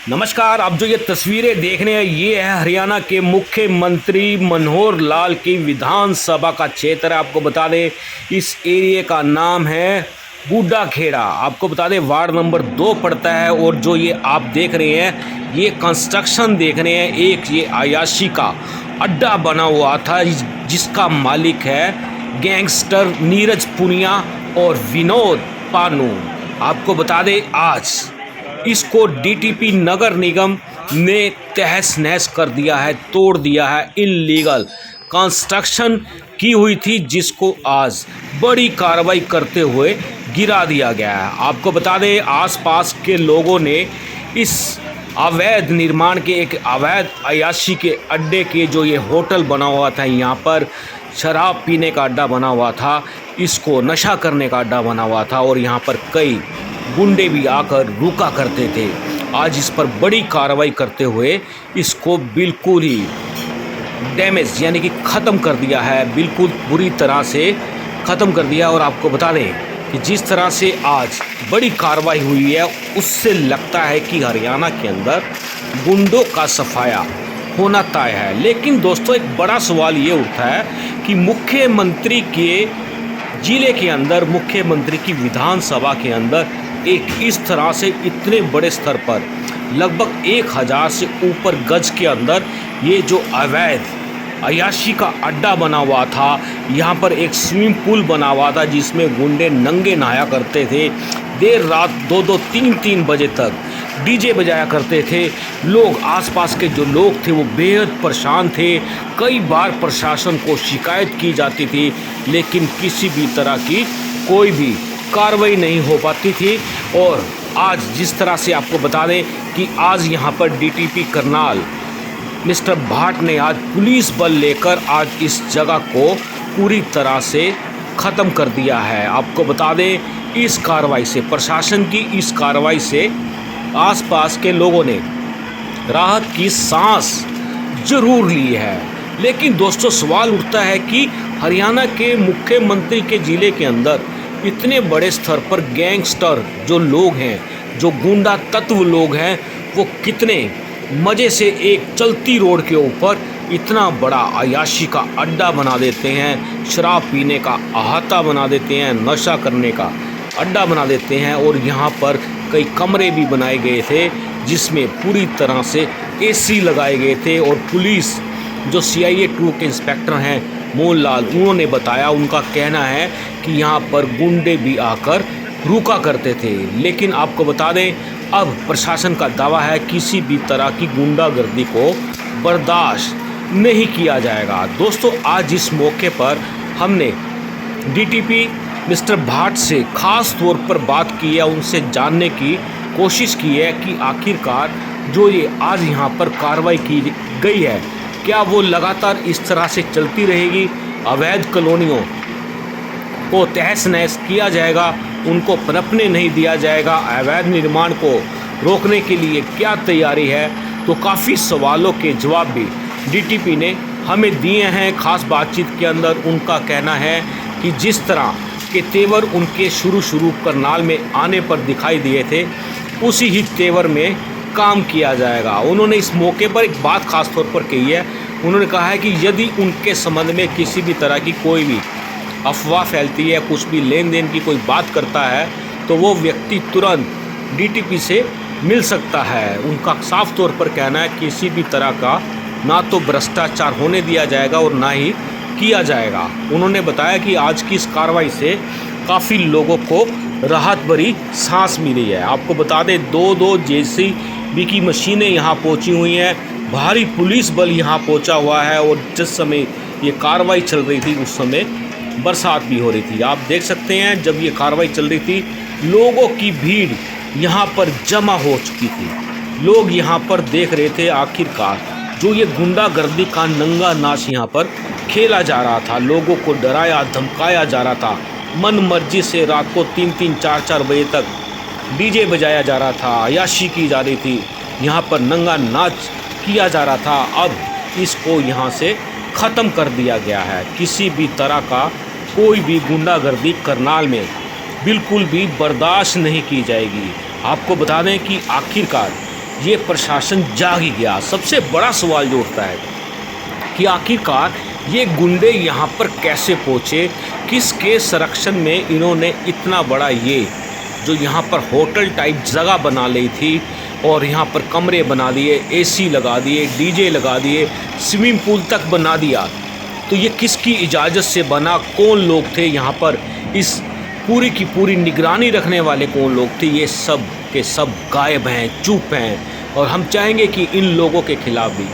नमस्कार। आप जो ये तस्वीरें देख रहे हैं ये है हरियाणा के मुख्यमंत्री मनोहर लाल की विधानसभा का क्षेत्र है। आपको बता दें इस एरिया का नाम है बूढ़ा खेड़ा। आपको बता दें वार्ड नंबर 2 पड़ता है। और जो ये आप देख रहे हैं ये कंस्ट्रक्शन देख रहे हैं, एक ये अयाशी का अड्डा बना हुआ था जिसका मालिक है गैंगस्टर नीरज पुनिया और विनोद पानू। आपको बता दें आज इसको डीटीपी नगर निगम ने तहस नहस कर दिया है, तोड़ दिया है। इल्लीगल कंस्ट्रक्शन की हुई थी जिसको आज बड़ी कार्रवाई करते हुए गिरा दिया गया है। आपको बता दें आसपास के लोगों ने इस अवैध निर्माण के एक अवैध अयाशी के अड्डे के जो ये होटल बना हुआ था, यहाँ पर शराब पीने का अड्डा बना हुआ था, इसको नशा करने का अड्डा बना हुआ था और यहाँ पर कई गुंडे भी आकर रुका करते थे। आज इस पर बड़ी कार्रवाई करते हुए इसको बिल्कुल ही डैमेज यानी कि ख़त्म कर दिया है, बिल्कुल बुरी तरह से ख़त्म कर दिया। और आपको बता दें कि जिस तरह से आज बड़ी कार्रवाई हुई है उससे लगता है कि हरियाणा के अंदर गुंडों का सफाया होना तय है। लेकिन दोस्तों एक बड़ा सवाल ये उठता है कि मुख्यमंत्री के ज़िले के अंदर, मुख्यमंत्री की विधानसभा के अंदर एक इस तरह से इतने बड़े स्तर पर लगभग 1000 से ऊपर गज के अंदर ये जो अवैध अयाशी का अड्डा बना हुआ था, यहाँ पर एक स्विमिंग पूल बना हुआ था जिसमें गुंडे नंगे नहाया करते थे, देर रात 2-2, 3-3 बजे तक डीजे बजाया करते थे। लोग, आसपास के जो लोग थे वो बेहद परेशान थे। कई बार प्रशासन को शिकायत की जाती थी लेकिन किसी भी तरह की कोई भी कार्रवाई नहीं हो पाती थी। और आज जिस तरह से आपको बता दें कि आज यहाँ पर डीटीपी करनाल मिस्टर भाट ने आज पुलिस बल लेकर आज इस जगह को पूरी तरह से ख़त्म कर दिया है। आपको बता दें इस कार्रवाई से, प्रशासन की इस कार्रवाई से आसपास के लोगों ने राहत की सांस जरूर ली है। लेकिन दोस्तों सवाल उठता है कि हरियाणा के मुख्यमंत्री के ज़िले के अंदर इतने बड़े स्तर पर गैंगस्टर जो लोग हैं, जो गुंडा तत्व लोग हैं, वो कितने मज़े से एक चलती रोड के ऊपर इतना बड़ा अयाशी का अड्डा बना देते हैं, शराब पीने का अहाता बना देते हैं, नशा करने का अड्डा बना देते हैं। और यहाँ पर कई कमरे भी बनाए गए थे जिसमें पूरी तरह से एसी लगाए गए थे। और पुलिस जो CIA 2 के इंस्पेक्टर हैं मोहन लाल, उन्होंने बताया, उनका कहना है कि यहाँ पर गुंडे भी आकर रुका करते थे। लेकिन आपको बता दें अब प्रशासन का दावा है किसी भी तरह की गुंडागर्दी को बर्दाश्त नहीं किया जाएगा। दोस्तों आज इस मौके पर हमने डीटीपी मिस्टर भाट से ख़ास तौर पर बात की है, उनसे जानने की कोशिश की है कि आखिरकार जो ये आज यहाँ पर कार्रवाई की गई है क्या वो लगातार इस तरह से चलती रहेगी, अवैध कॉलोनियों को तहस नहस किया जाएगा, उनको पनपने नहीं दिया जाएगा, अवैध निर्माण को रोकने के लिए क्या तैयारी है। तो काफ़ी सवालों के जवाब भी डीटीपी ने हमें दिए हैं। ख़ास बातचीत के अंदर उनका कहना है कि जिस तरह के तेवर उनके शुरू करनाल में आने पर दिखाई दिए थे उसी ही तेवर में काम किया जाएगा। उन्होंने इस मौके पर एक बात ख़ास तौर पर कही है, उन्होंने कहा है कि यदि उनके संबंध में किसी भी तरह की कोई भी अफवाह फैलती है, कुछ भी लेन देन की कोई बात करता है तो वो व्यक्ति तुरंत डीटीपी से मिल सकता है। उनका साफ तौर पर कहना है किसी भी तरह का ना तो भ्रष्टाचार होने दिया जाएगा और ना ही किया जाएगा। उन्होंने बताया कि आज की इस कार्रवाई से काफ़ी लोगों को राहत भरी सांस मिली है। आपको बता दें 2-2 JCB की मशीनें यहाँ पहुँची हुई हैं, भारी पुलिस बल यहाँ पहुँचा हुआ है। और जिस समय ये कार्रवाई चल रही थी उस समय बरसात भी हो रही थी। आप देख सकते हैं जब ये कार्रवाई चल रही थी लोगों की भीड़ यहाँ पर जमा हो चुकी थी। लोग यहाँ पर देख रहे थे आखिरकार जो ये गुंडागर्दी का नंगा नाच यहाँ पर खेला जा रहा था, लोगों को डराया धमकाया जा रहा था, मन मर्जी से रात को 3-3, 4-4 बजे तक डीजे बजाया जा रहा था, अयाशी की जा रही थी, यहाँ पर नंगा नाच किया जा रहा था। अब इसको यहाँ से ख़त्म कर दिया गया है। किसी भी तरह का कोई भी गुंडागर्दी करनाल में बिल्कुल भी बर्दाश्त नहीं की जाएगी। आपको बता दें कि आखिरकार ये प्रशासन जाग ही गया। सबसे बड़ा सवाल जो उठता है कि आखिरकार ये गुंडे यहाँ पर कैसे पहुँचे, किसके संरक्षण में इन्होंने इतना बड़ा ये जो यहाँ पर होटल टाइप जगह बना ली थी और यहाँ पर कमरे बना दिए, एसी लगा दिए, डीजे लगा दिए, स्विमिंग पूल तक बना दिया। तो ये किसकी इजाज़त से बना, कौन लोग थे यहाँ पर, इस पूरी की पूरी निगरानी रखने वाले कौन लोग थे, ये सब के सब गायब हैं, चुप हैं। और हम चाहेंगे कि इन लोगों के खिलाफ भी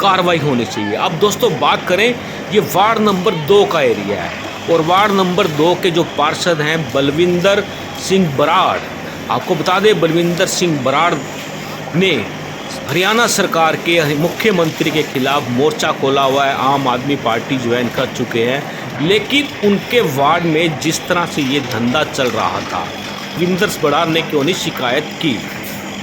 कार्रवाई होनी चाहिए। अब दोस्तों बात करें, ये वार्ड नंबर 2 का एरिया है और वार्ड नंबर 2 के जो पार्षद हैं बलविंदर सिंह बराड़, आपको बता दें बलविंदर सिंह बराड़ ने हरियाणा सरकार के मुख्यमंत्री के खिलाफ मोर्चा खोला हुआ है, आम आदमी पार्टी ज्वाइन कर चुके हैं। लेकिन उनके वार्ड में जिस तरह से ये धंधा चल रहा था, बलविंदर बराड़ ने क्यों नहीं शिकायत की।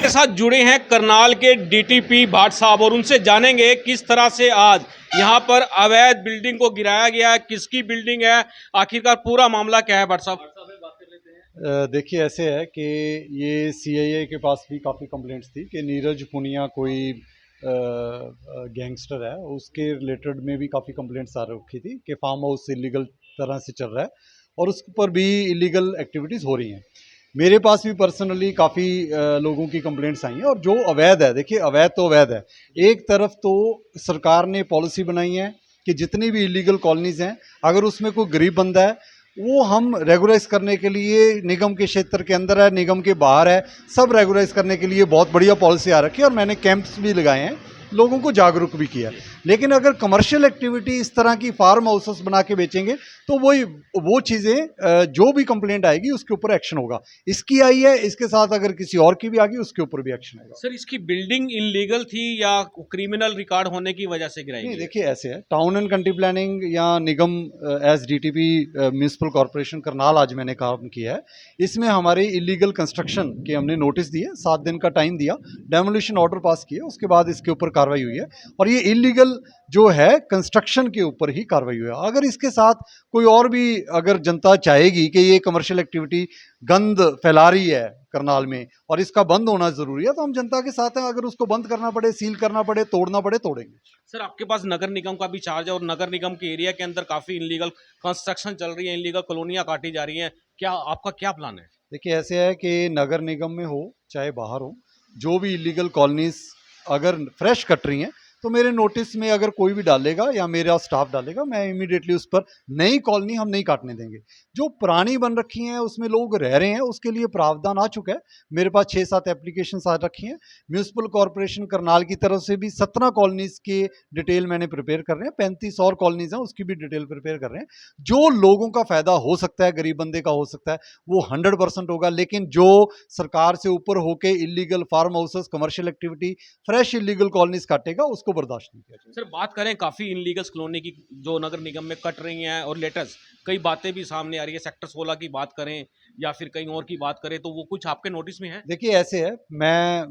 के साथ जुड़े हैं करनाल के डीटीपी भाट साहब और उनसे जानेंगे किस तरह से आज यहाँ पर अवैध बिल्डिंग को गिराया गया है, किसकी बिल्डिंग है, आखिरकार पूरा मामला क्या है। भाट साहब देखिए, ऐसे है कि ये सीआईए के पास भी काफ़ी कंप्लेंट्स थी कि नीरज पुनिया कोई गैंगस्टर है, उसके रिलेटेड में भी काफ़ी कंप्लेंट्स आ रखी थी कि फार्म हाउस इलीगल तरह से चल रहा है और उस पर भी इलीगल एक्टिविटीज़ हो रही हैं। मेरे पास भी पर्सनली काफ़ी लोगों की कंप्लेंट्स आई हैं और जो अवैध है, देखिए अवैध तो अवैध है। एक तरफ तो सरकार ने पॉलिसी बनाई है कि जितनी भी इलीगल कॉलोनीज़ हैं, अगर उसमें कोई गरीब बंदा है वो हम रेगुलाइज करने के लिए, निगम के क्षेत्र के अंदर है, निगम के बाहर है, सब रेगुलाइज करने के लिए बहुत बढ़िया पॉलिसी आ रखी है और मैंने कैंप्स भी लगाए हैं, लोगों को जागरूक भी किया। लेकिन अगर कमर्शियल एक्टिविटी इस तरह की फार्म हाउसेस बना के बेचेंगे तो वो चीज़ें जो भी कंप्लेंट आएगी उसके ऊपर एक्शन होगा। इसकी आई है, इसके साथ अगर किसी और की भी आ गई उसके ऊपर भी एक्शन होगा। सर, इसकी बिल्डिंग इलीगल थी या क्रिमिनल रिकॉर्ड होने की वजह से गिराई? नहीं, देखिए ऐसे है, टाउन एंड कंट्री प्लानिंग या निगम as DTP municipal corporation Karnal आज मैंने काम किया है, इसमें हमारे इलीगल कंस्ट्रक्शन के हमने नोटिस दिए, 7 दिन का टाइम दिया, डेमोलिशन ऑर्डर पास किया, उसके बाद इसके ऊपर कार्रवाई हुई है और ये इलीगल जो है कंस्ट्रक्शन के ऊपर ही कार्रवाई हुई है। अगर इसके साथ कोई और भी, अगर जनता चाहेगी कि ये कमर्शियल एक्टिविटी गंद फैला रही है करनाल में और इसका बंद होना जरूरी है, तो हम जनता के साथ हैं। अगर उसको बंद करना पड़े, सील करना पड़े, तोड़ना पड़े, तोड़ेंगे। सर, आपके पास नगर निगम का भी चार्ज है और नगर निगम के एरिया के अंदर काफ़ी इलीगल कंस्ट्रक्शन चल रही है, इलीगल कॉलोनियाँ काटी जा रही हैं, क्या आपका क्या प्लान है? देखिए, ऐसे है कि नगर निगम में हो चाहे बाहर हो, जो भी इलीगल कॉलोनीज अगर फ्रेश कट रही हैं तो मेरे नोटिस में अगर कोई भी डालेगा या मेरा स्टाफ डालेगा, मैं इमीडिएटली उस पर नई कॉलोनी हम नहीं काटने देंगे। जो पुरानी बन रखी हैं उसमें लोग रह रहे हैं, उसके लिए प्रावधान आ चुका है। मेरे पास 6-7 एप्लीकेशंस आ रखी हैं। म्यूनिसिपल कॉर्पोरेशन करनाल की तरफ से भी 17 कॉलोनीज के डिटेल मैंने प्रिपेयर कर रहे हैं, 35 और कॉलोनीज हैं उसकी भी डिटेल प्रिपेयर कर रहे हैं। जो लोगों का फायदा हो सकता है, गरीब बंदे का हो सकता है, वो 100% होगा। लेकिन जो सरकार से ऊपर होके illegal farm houses, commercial activity, fresh illegal colonies काटेगा, उसको बर्दाश्त नहीं किया जाएगा। सर, बात करें काफ़ी इलीगल्स कॉलोनी की जो नगर निगम में कट रही हैं और लेटेस्ट कई बातें भी सामने आ रही है, सेक्टर 16 की बात करें या फिर कहीं और की बात करें, तो वो कुछ आपके नोटिस में है? देखिए, ऐसे है, मैं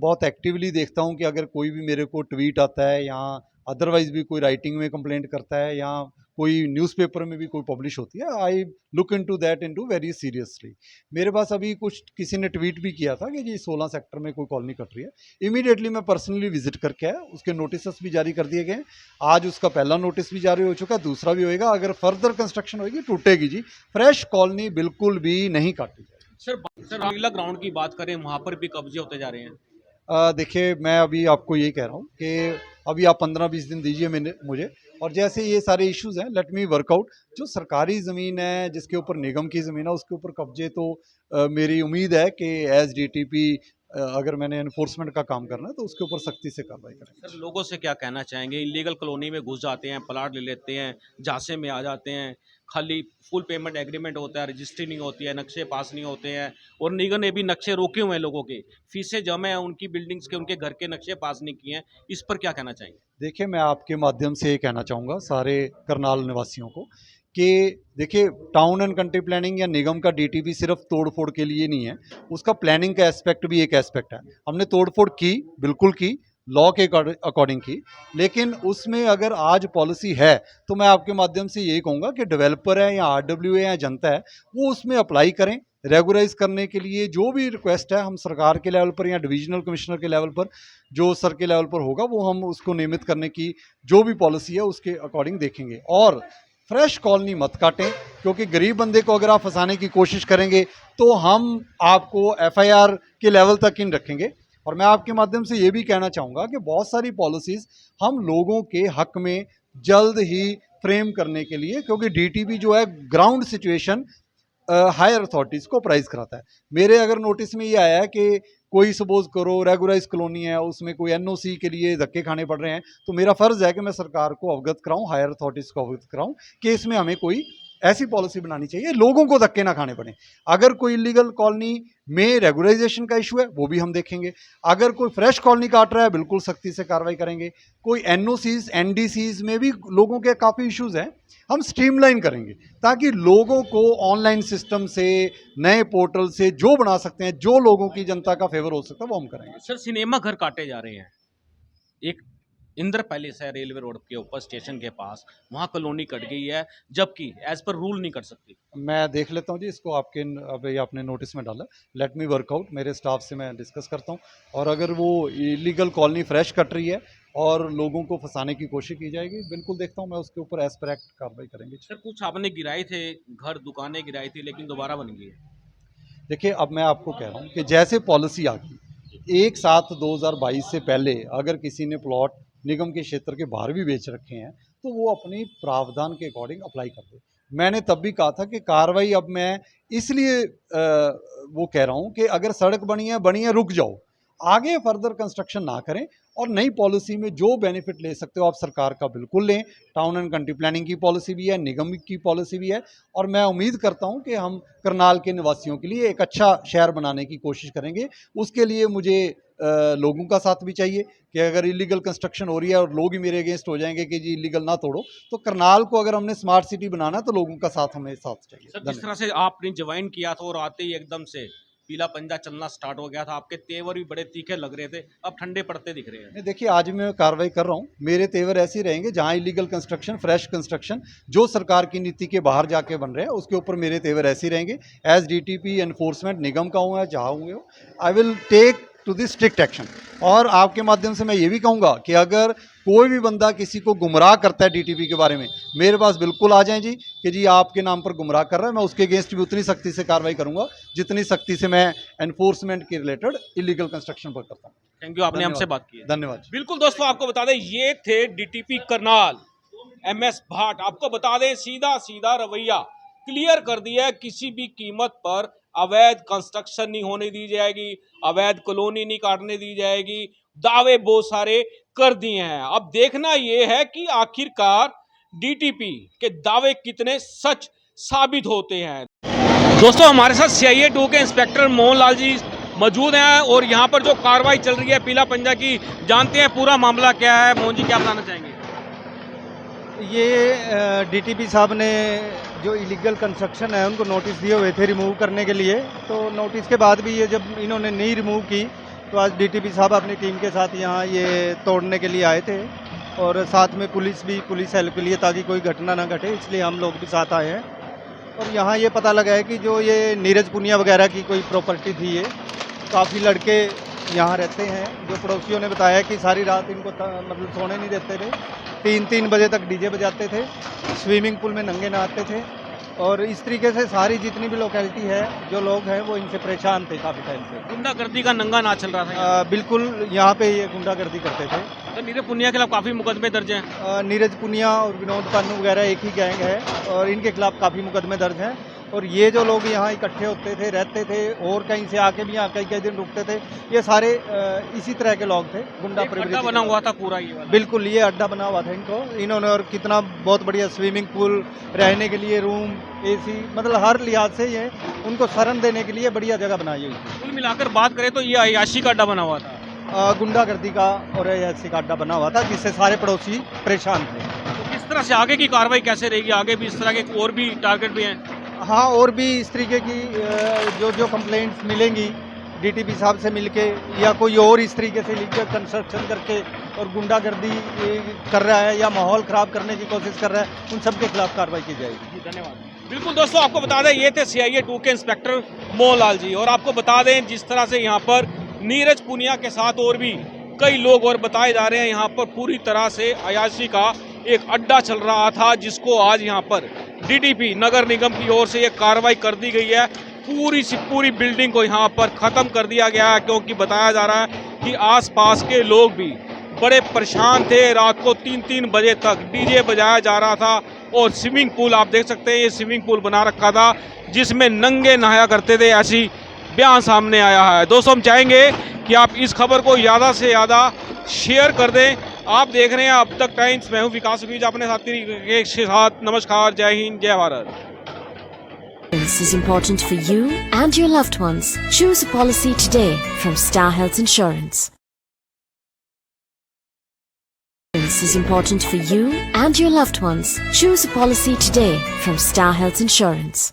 बहुत एक्टिवली देखता हूं कि अगर कोई भी मेरे को ट्वीट आता है या अदरवाइज भी कोई राइटिंग में कंप्लेंट करता है या कोई न्यूज़पेपर में भी कोई पब्लिश होती है, I look into that into very seriously. मेरे पास अभी कुछ किसी ने ट्वीट भी किया था कि जी 16 सेक्टर में कोई कॉलोनी कट रही है। इमीडिएटली मैं पर्सनली विजिट करके आया, उसके नोटिस भी जारी कर दिए गए हैं। आज उसका पहला नोटिस भी जारी हो चुका है, दूसरा भी होएगा। अगर फर्दर कंस्ट्रक्शन होगी, टूटेगी जी, फ्रेश कॉलोनी बिल्कुल भी नहीं काटी जाएगी। सर, नीला ग्राउंड की बात करें, वहाँ पर भी कब्जे होते जा रहे हैं। देखिए, मैं अभी आपको यही कह रहा हूँ कि अभी आप 15-20 दिन दीजिए मुझे, और जैसे ये सारे इश्यूज हैं, लेट मी वर्कआउट। जो सरकारी ज़मीन है, जिसके ऊपर निगम की ज़मीन है, उसके ऊपर कब्जे तो मेरी उम्मीद है कि एज डीटीपी अगर मैंने एनफोर्समेंट का काम करना है तो उसके ऊपर सख्ती से कार्रवाई करेंगे। सर, लोगों से क्या कहना चाहेंगे? इलीगल कॉलोनी में घुस जाते हैं, प्लाट ले लेते हैं, झांसे में आ जाते हैं, खाली फुल पेमेंट एग्रीमेंट होता है, रजिस्ट्री नहीं होती है, नक्शे पास नहीं होते हैं और निगम ने भी नक्शे रोके हुए हैं, लोगों के फीसें जमा हैं, उनकी बिल्डिंग्स के, उनके घर के नक्शे पास नहीं किए हैं। इस पर क्या कहना चाहेंगे? देखिए, मैं आपके माध्यम से ये कहना चाहूँगा सारे करनाल निवासियों को कि देखिए, टाउन एंड कंट्री प्लानिंग या निगम का डीटीपी सिर्फ तोड़-फोड़ के लिए नहीं है, उसका प्लानिंग का एस्पेक्ट भी एक एस्पेक्ट है। हमने तोड़-फोड़ की, बिल्कुल की, लॉ के अकॉर्डिंग की, लेकिन उसमें अगर आज पॉलिसी है तो मैं आपके माध्यम से यही कहूँगा कि डेवलपर है या आरडब्ल्यू है या जनता है, वो उसमें अप्लाई करें, रेगुलाइज करने के लिए जो भी रिक्वेस्ट है हम सरकार के लेवल पर या डिविजनल कमिश्नर के लेवल पर, जो सर के लेवल पर होगा, वो हम उसको नियमित करने की जो भी पॉलिसी है उसके अकॉर्डिंग देखेंगे। और फ्रेश कॉलोनी मत काटें, क्योंकि गरीब बंदे को अगर आप फंसाने की कोशिश करेंगे तो हम आपको एफआईआर के लेवल तक इन रखेंगे। और मैं आपके माध्यम से ये भी कहना चाहूँगा कि बहुत सारी पॉलिसीज़ हम लोगों के हक में जल्द ही फ्रेम करने के लिए, क्योंकि डीटीपी जो है ग्राउंड सिचुएशन हायर अथॉरिटीज़ को प्राइज कराता है। मेरे अगर नोटिस में ये आया है कि कोई सपोज करो रेगुलाइज कॉलोनी है, उसमें कोई एनओसी के लिए धक्के खाने पड़ रहे हैं, तो मेरा फ़र्ज़ है कि मैं सरकार को अवगत कराऊं, हायर अथॉरिटीज़ को अवगत कराऊं कि इसमें हमें कोई ऐसी पॉलिसी बनानी चाहिए, लोगों को धक्के ना खाने पड़े। अगर कोई इलीगल कॉलोनी में रेगुलाइजेशन का इशू है वो भी हम देखेंगे। अगर कोई फ्रेश कॉलोनी काट रहा है बिल्कुल सख्ती से कार्रवाई करेंगे। कोई एनओसीज एनडीसीज में भी लोगों के काफ़ी इश्यूज हैं, हम स्ट्रीमलाइन करेंगे ताकि लोगों को ऑनलाइन सिस्टम से, नए पोर्टल से जो बना सकते हैं, जो लोगों की जनता का फेवर हो सकता है वो हम करेंगे। सर, सिनेमा घर काटे जा रहे हैं। एक इंद्र पैलेस है रेलवे रोड के ऊपर स्टेशन के पास, वहाँ कॉलोनी कट गई है, जबकि एज पर रूल नहीं कर सकती। मैं देख लेता हूँ जी इसको, आपके अभी आपने नोटिस में डाला, लेट मी वर्कआउट, मेरे स्टाफ से मैं डिस्कस करता हूँ। और अगर वो इलीगल कॉलोनी फ्रेश कट रही है और लोगों को फंसाने की कोशिश की जाएगी, बिल्कुल देखता हूँ मैं, उसके ऊपर एज पर एक्ट कार्रवाई करेंगे। सर, कुछ आपने गिराए थे घर, दुकानें गिराई थी, लेकिन दोबारा बन गई है। देखिए, अब मैं आपको कह रहा हूँ कि जैसे पॉलिसी आ गई 1/7/2022 से पहले अगर किसी ने प्लॉट निगम के क्षेत्र के बाहर भी बेच रखे हैं तो वो अपनी प्रावधान के अकॉर्डिंग अप्लाई कर दे। मैंने तब भी कहा था कि कार्रवाई अब मैं इसलिए वो कह रहा हूँ कि अगर सड़क बनी है, रुक जाओ, आगे फर्दर कंस्ट्रक्शन ना करें, और नई पॉलिसी में जो बेनिफिट ले सकते हो आप सरकार का बिल्कुल लें। टाउन एंड कंट्री प्लानिंग की पॉलिसी भी है, निगम की पॉलिसी भी है, और मैं उम्मीद करता हूं कि हम करनाल के निवासियों के लिए एक अच्छा शहर बनाने की कोशिश करेंगे। उसके लिए मुझे लोगों का साथ भी चाहिए कि अगर इलीगल कंस्ट्रक्शन हो रही है और लोग ही मेरे अगेंस्ट हो जाएंगे कि जी इलीगल ना तोड़ो, तो करनाल को अगर हमने स्मार्ट सिटी बनाना है तो लोगों का साथ हमें साथ चाहिए। सर, जिस तरह से आपने ज्वाइन किया था और आते ही एकदम से पीला पंजा चलना स्टार्ट हो गया था, आपके तेवर भी बड़े तीखे लग रहे थे, अब ठंडे पड़ते दिख रहे हैं। नहीं, देखिए, आज मैं कार्रवाई कर रहा हूँ, मेरे तेवर ऐसे ही रहेंगे। जहाँ इलीगल कंस्ट्रक्शन, फ्रेश कंस्ट्रक्शन जो सरकार की नीति के बाहर जाके बन रहे हैं उसके ऊपर मेरे तेवर ऐसे ही रहेंगे। एज डीटीपी एनफोर्समेंट निगम का हूँ, जहाँ हुए हो, I will take to the strict action. और आपके माध्यम से मैं ये भी कहूँगा कि अगर कोई भी बंदा किसी को गुमराह करता है डीटीपी के बारे में, मेरे पास बिल्कुल आ जाएं जी कि जी आपके नाम पर गुमराह कर रहा है, मैं उसके अगेंस्ट भी उतनी सख्ती से कार्रवाई करूंगा जितनी सख्ती से मैं एनफोर्समेंट के रिलेटेड इलीगल कंस्ट्रक्शन पर करता हूँ। थैंक यू, आपने हमसे बात की। धन्यवाद। बिल्कुल दोस्तों, आपको बता दें ये थे डीटीपी करनाल MS भाट। आपको बता दें सीधा सीधा रवैया क्लियर कर दिया है, किसी भी कीमत पर अवैध कंस्ट्रक्शन नहीं होने दी जाएगी, अवैध कॉलोनी नहीं काटने दी जाएगी, दावे बहुत सारे कर दिए हैं। अब देखना यह है कि आखिरकार डीटीपी के दावे कितने सच साबित होते हैं। दोस्तों, हमारे साथ CIA 2 के इंस्पेक्टर मोहनलाल जी मौजूद हैं और यहाँ पर जो कार्रवाई चल रही है पीला पंजा की, जानते हैं पूरा मामला क्या है। मोहन जी, क्या बताना चाहेंगे? ये डीटीपी साहब ने जो इलीगल कंस्ट्रक्शन है उनको नोटिस दिए हुए थे रिमूव करने के लिए, तो नोटिस के बाद भी ये जब इन्होंने नहीं रिमूव की तो आज डीटीपी साहब अपनी टीम के साथ यहाँ ये तोड़ने के लिए आए थे, और साथ में पुलिस हेल्प के लिए, ताकि कोई घटना ना घटे, इसलिए हम लोग भी साथ आए हैं। और यहाँ ये पता लगा है कि जो ये नीरज पुनिया वगैरह की कोई प्रॉपर्टी थी, ये काफ़ी लड़के यहाँ रहते हैं, जो पड़ोसियों ने बताया कि सारी रात इनको मतलब सोने नहीं देते थे, 3-3 बजे तक डीजे बजाते थे, स्विमिंग पूल में नंगे नहाते थे, और इस तरीके से सारी जितनी भी लोकेलिटी है, जो लोग हैं वो इनसे परेशान थे काफ़ी टाइम से। गुंडागर्दी का नंगा नाच चल रहा था बिल्कुल, यहाँ पे ये गुंडागर्दी करते थे। तो नीरज पुनिया के खिलाफ काफ़ी मुकदमे दर्ज हैं। नीरज पुनिया और विनोद पानू वगैरह एक ही गैंग है और इनके खिलाफ काफ़ी मुकदमे दर्ज हैं। और ये जो लोग यहाँ इकट्ठे होते थे, रहते थे, और कहीं से आके भी यहाँ कई दिन रुकते थे, ये सारे इसी तरह के लोग थे। गुंडा प्रवृत्ति बना हुआ था पूरा ये वाला। बिल्कुल, ये अड्डा बना हुआ था इन्होंने, और कितना बहुत बढ़िया स्विमिंग पूल, रहने के लिए रूम, AC, मतलब हर लिहाज से ये उनको शरण देने के लिए बढ़िया जगह बनाई हुई थी। कुल मिलाकर बात करें तो ये अय्याशी का अड्डा बना हुआ था, गुंडागर्दी का और अय्याशी का अड्डा बना हुआ था, जिससे सारे पड़ोसी परेशान थे। तो किस तरह से आगे की कार्रवाई कैसे रहेगी? आगे भी इस तरह के और भी टारगेट भी हैं? हाँ, और भी इस तरीके की जो कंप्लेंट्स मिलेंगी डीटीपी साहब से मिलके, या कोई और इस तरीके से लीगल कंस्ट्रक्शन करके और गुंडागर्दी कर रहा है या माहौल ख़राब करने की कोशिश कर रहा है, उन सब के खिलाफ कार्रवाई की जाएगी। धन्यवाद। बिल्कुल दोस्तों, आपको बता दें ये थे CIA 2 के इंस्पेक्टर मोहनलाल जी। और आपको बता दें जिस तरह से यहाँ पर नीरज पुनिया के साथ और भी कई लोग और बताए जा रहे हैं, यहाँ पर पूरी तरह से अयाशी का एक अड्डा चल रहा था, जिसको आज यहाँ पर DDP नगर निगम की ओर से ये कार्रवाई कर दी गई है। पूरी सी पूरी बिल्डिंग को यहाँ पर ख़त्म कर दिया गया है, क्योंकि बताया जा रहा है कि आसपास के लोग भी बड़े परेशान थे। रात को 3-3 बजे तक DJ बजाया जा रहा था और स्विमिंग पूल आप देख सकते हैं, ये स्विमिंग पूल बना रखा था जिसमें नंगे नहाया करते थे, ऐसी बयान सामने आया है। दोस्तों, हम चाहेंगे कि आप इस खबर को ज़्यादा से ज़्यादा शेयर कर दें। आप देख रहे हैं अब तक टाइम्स, मैं हूँ विकास बीज अपने साथी के साथ। नमस्कार, जय हिंद, जय Bharat. This is important for you and your loved ones. Choose a policy today from Star Health Insurance. This is important for you and your loved ones. Choose a policy today from Star Health Insurance.